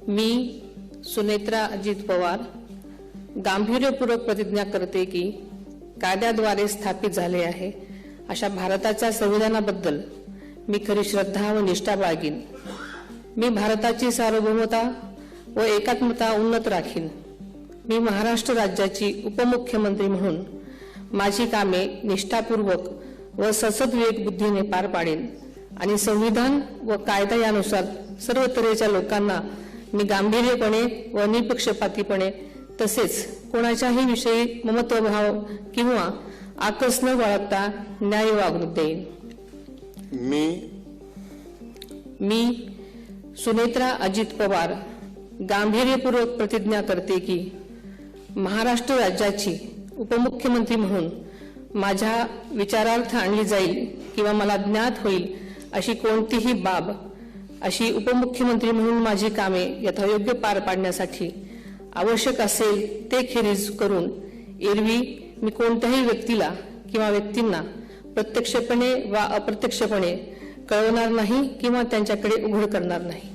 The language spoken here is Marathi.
मी सुनेत्रा अजित पवार गांभीर्यपूर्वक प्रतिज्ञा करते की कायद्याद्वारे स्थापित झाले आहे अशा भारताच्या संविधानाबद्दल मी खरी श्रद्धा व निष्ठा बाळगीन। मी भारताची सार्वभौमता व एकात्मता उन्नत राखीन। मी महाराष्ट्र राज्याची उपमुख्यमंत्री म्हणून माझी कामे निष्ठापूर्वक व ससद्विवेक बुद्धीने पार पाडेन आणि संविधान व कायदा यानुसार सर्व तऱ्हेच्या लोकांना मी गांभीर्यपणे व निपक्षपातीपणे तसेच कोणाच्याही विषयी ममत्वभाव किंवा आकस न बाळगता न्याय वागणूक देईन। मी सुनेत्रा अजित पवार गांभीर्यपूर्वक प्रतिज्ञा करते की महाराष्ट्र राज्याची उपमुख्यमंत्री म्हणून माझ्या विचारार्थ आणली जाईल किंवा मला ज्ञात होईल अशी कोणतीही बाब अशी उपमुख्यमंत्री म्हणून माझी कामे यथायोग्य पार पाडण्यासाठी आवश्यक असेल ते खेरीज करून एरवी मी कोणत्याही व्यक्तीला किंवा व्यक्तींना प्रत्यक्षपणे वा अप्रत्यक्षपणे कळवणार नाही किंवा त्यांच्याकडे उघड करणार नाही।